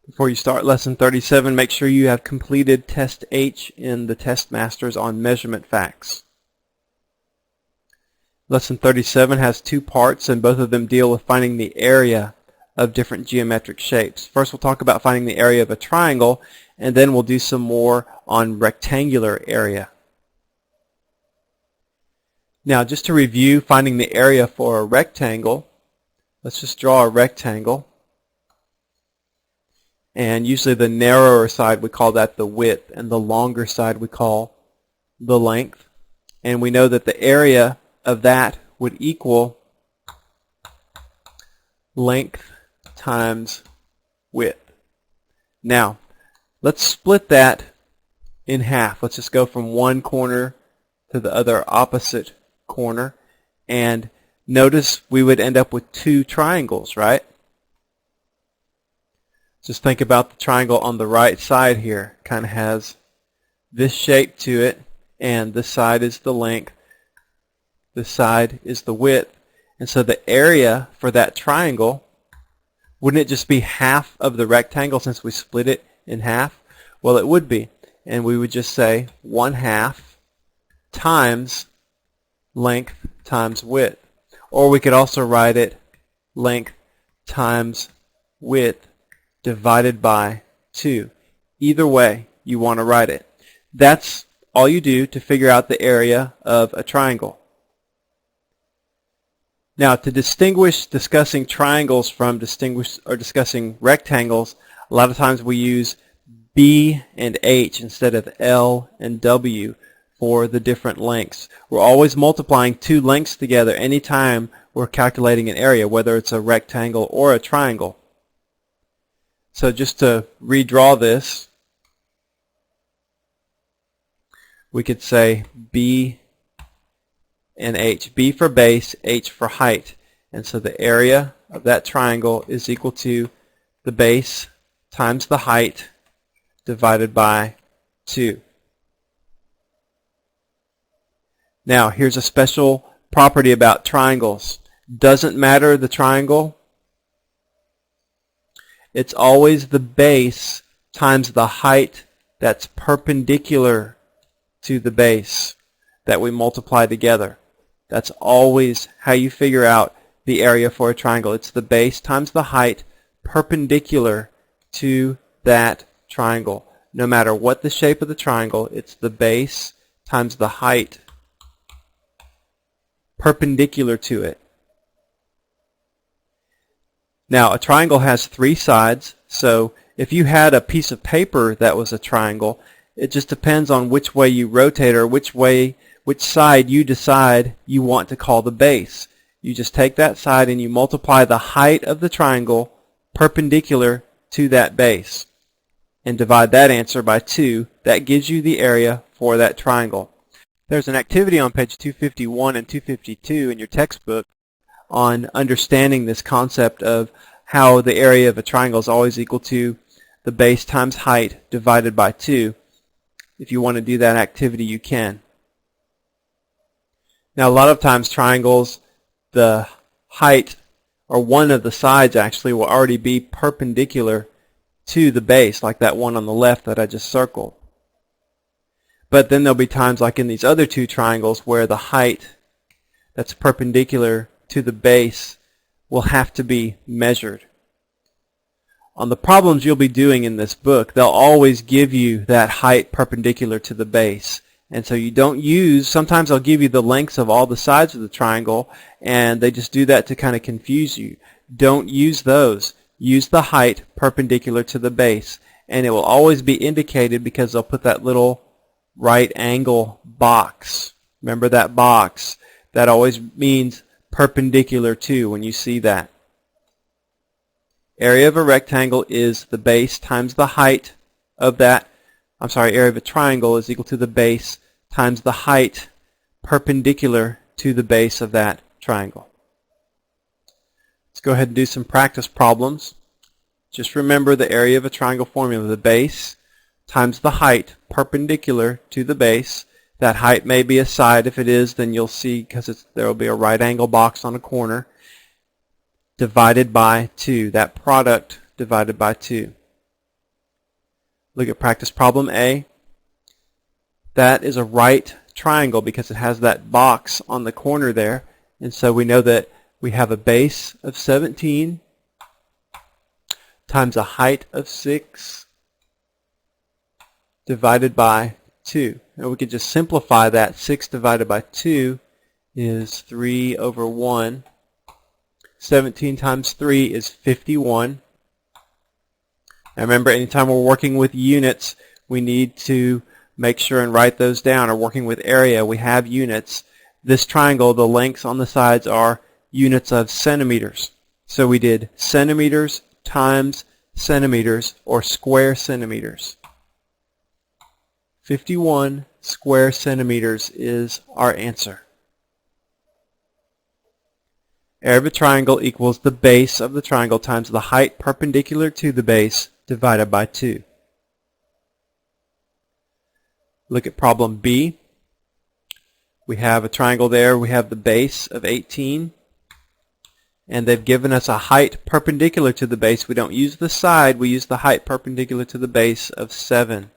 Before you start lesson 37, make sure you have completed test H in the test masters on measurement facts. Lesson 37 has two parts, and both of them deal with finding the area of different geometric shapes. First, we'll talk about finding the area of a triangle, and then we'll do some more on rectangular area. Now, just to review finding the area for a rectangle, let's just draw a rectangle. And usually the narrower side, we call that the width, and the longer side we call the length. And we know that the area of that would equal length times width. Now, let's split that in half. Let's just go from one corner to the other opposite corner. And notice we would end up with two triangles, right? Just think about the triangle on the right side here. Kind of has this shape to it, and this side is the length, this side is the width. And so the area for that triangle, wouldn't it just be half of the rectangle since we split it in half? Well, it would be. And we would just say 1/2 times length times width. Or we could also write it length times width divided by 2. Either way you want to write it. That's all you do to figure out the area of a triangle. Now, to distinguish discussing triangles from discussing rectangles, a lot of times we use B and H instead of L and W for the different lengths. We're always multiplying two lengths together anytime we're calculating an area, whether it's a rectangle or a triangle. So just to redraw this, we could say B and H. B for base, H for height. And so the area of that triangle is equal to the base times the height divided by 2. Now, here's a special property about triangles. Doesn't matter the triangle. It's always the base times the height that's perpendicular to the base that we multiply together. That's always how you figure out the area for a triangle. It's the base times the height perpendicular to that triangle. No matter what the shape of the triangle, it's the base times the height perpendicular to it. Now, a triangle has 3 sides, so if you had a piece of paper that was a triangle, it just depends on which way you rotate or which side you decide you want to call the base. You just take that side and you multiply the height of the triangle perpendicular to that base and divide that answer by 2. That gives you the area for that triangle. There's an activity on page 251 and 252 in your textbook on understanding this concept of how the area of a triangle is always equal to the base times height divided by 2. If you want to do that activity, you can. Now, a lot of times triangles, the height, or one of the sides actually, will already be perpendicular to the base, like that one on the left that I just circled. But then there'll be times like in these other two triangles where the height that's perpendicular to the base will have to be measured. On the problems you'll be doing in this book, they'll always give you that height perpendicular to the base. And so you don't use, sometimes they'll give you the lengths of all the sides of the triangle, and they just do that to kind of confuse you. Don't use those. Use the height perpendicular to the base. And it will always be indicated because they'll put that little right angle box. Remember that box? That always means perpendicular to when you see that. Area of a rectangle is the base times the height of that, area of a triangle is equal to the base times the height perpendicular to the base of that triangle. Let's go ahead and do some practice problems. Just remember the area of a triangle formula, the base times the height perpendicular to the base. That height may be a side. If it is, then you'll see, because there will be a right angle box on a corner, divided by 2. That product divided by 2. Look at practice problem A. That is a right triangle because it has that box on the corner there. And so we know that we have a base of 17 times a height of 6 divided by 2. And we could just simplify that. 6 divided by 2 is 3 over 1. 17 times 3 is 51. Now remember, anytime we're working with units, we need to make sure and write those down. Or working with area, we have units. This triangle, the lengths on the sides are units of centimeters. So we did centimeters times centimeters, or square centimeters. 51 square centimeters is our answer. Area of a triangle equals the base of the triangle times the height perpendicular to the base divided by 2. Look at problem B. We have a triangle there. We have the base of 18. And they've given us a height perpendicular to the base. We don't use the side. We use the height perpendicular to the base of 7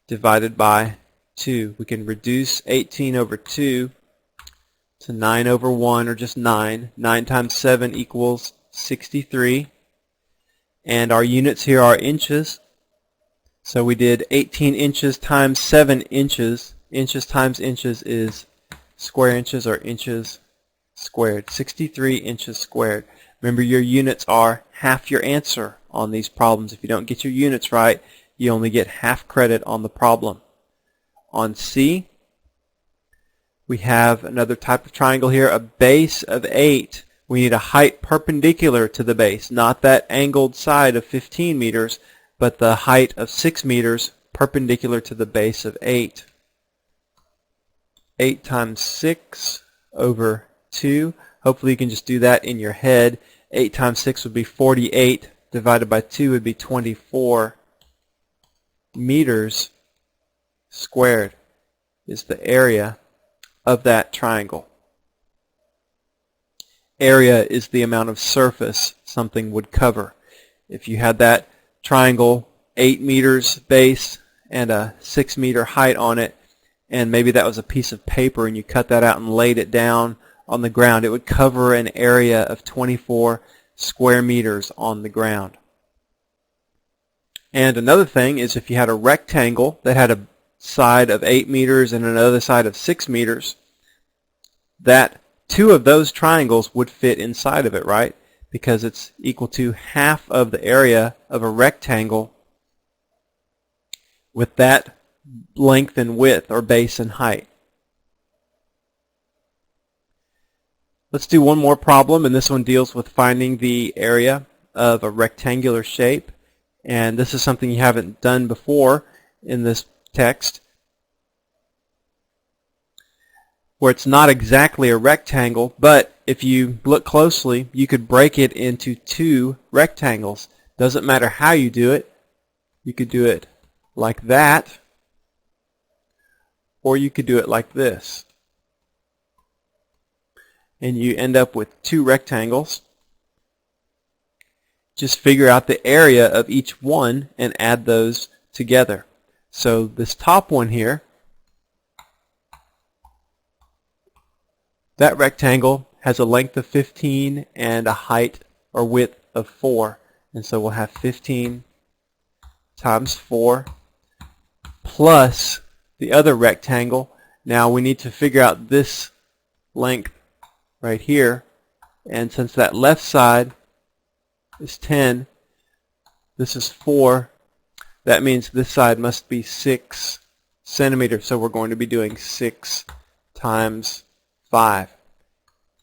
divided by 2. We can reduce 18 over 2 to 9 over 1, or just 9. 9 times 7 equals 63. And our units here are inches. So we did 18 inches times 7 inches. Inches times inches is square inches, or inches squared. 63 inches squared. Remember, your units are half your answer on these problems. If you don't get your units right, you only get half credit on the problem. On C, we have another type of triangle here, a base of 8. We need a height perpendicular to the base, not that angled side of 15 meters, but the height of 6 meters perpendicular to the base of 8. 8 times 6 over 2. Hopefully you can just do that in your head. 8 times 6 would be 48. Divided by 2 would be 24 meters squared is the area of that triangle. Area is the amount of surface something would cover. If you had that triangle 8 meters base and a 6 meter height on it, and maybe that was a piece of paper and you cut that out and laid it down on the ground, it would cover an area of 24 square meters on the ground. And another thing is, if you had a rectangle that had a side of 8 meters and another side of 6 meters, that two of those triangles would fit inside of it, right? Because it's equal to half of the area of a rectangle with that length and width, or base and height. Let's do one more problem, and this one deals with finding the area of a rectangular shape. And this is something you haven't done before in this text, where it's not exactly a rectangle, but if you look closely, you could break it into 2 rectangles. Doesn't matter how you do it. You could do it like that, or you could do it like this. And you end up with 2 rectangles. Just figure out the area of each one and add those together. So this top one here, that rectangle has a length of 15 and a height or width of 4. And so we'll have 15 times 4 plus the other rectangle. Now we need to figure out this length right here. And since that left side is 10, this is 4, that means this side must be 6 centimeters. So we're going to be doing 6 times 5.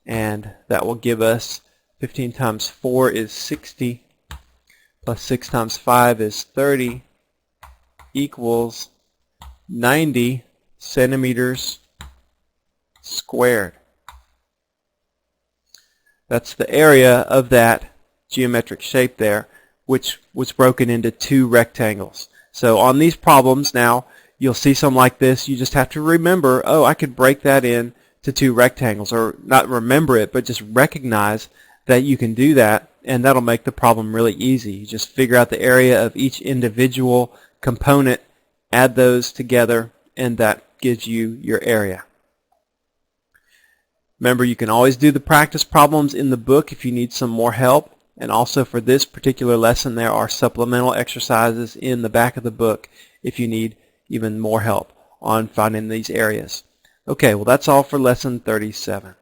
And that will give us 15 times 4 is 60, plus 6 times 5 is 30, equals 90 centimeters squared. That's the area of that geometric shape there, which was broken into 2 rectangles. So on these problems now, you'll see some like this. You just have to remember, oh, I could break that in to 2 rectangles, or not remember it, but just recognize that you can do that and that'll make the problem really easy. You just figure out the area of each individual component, add those together, and that gives you your area. Remember, you can always do the practice problems in the book if you need some more help. And also for this particular lesson, there are supplemental exercises in the back of the book if you need even more help on finding these areas. Okay, well that's all for lesson 37.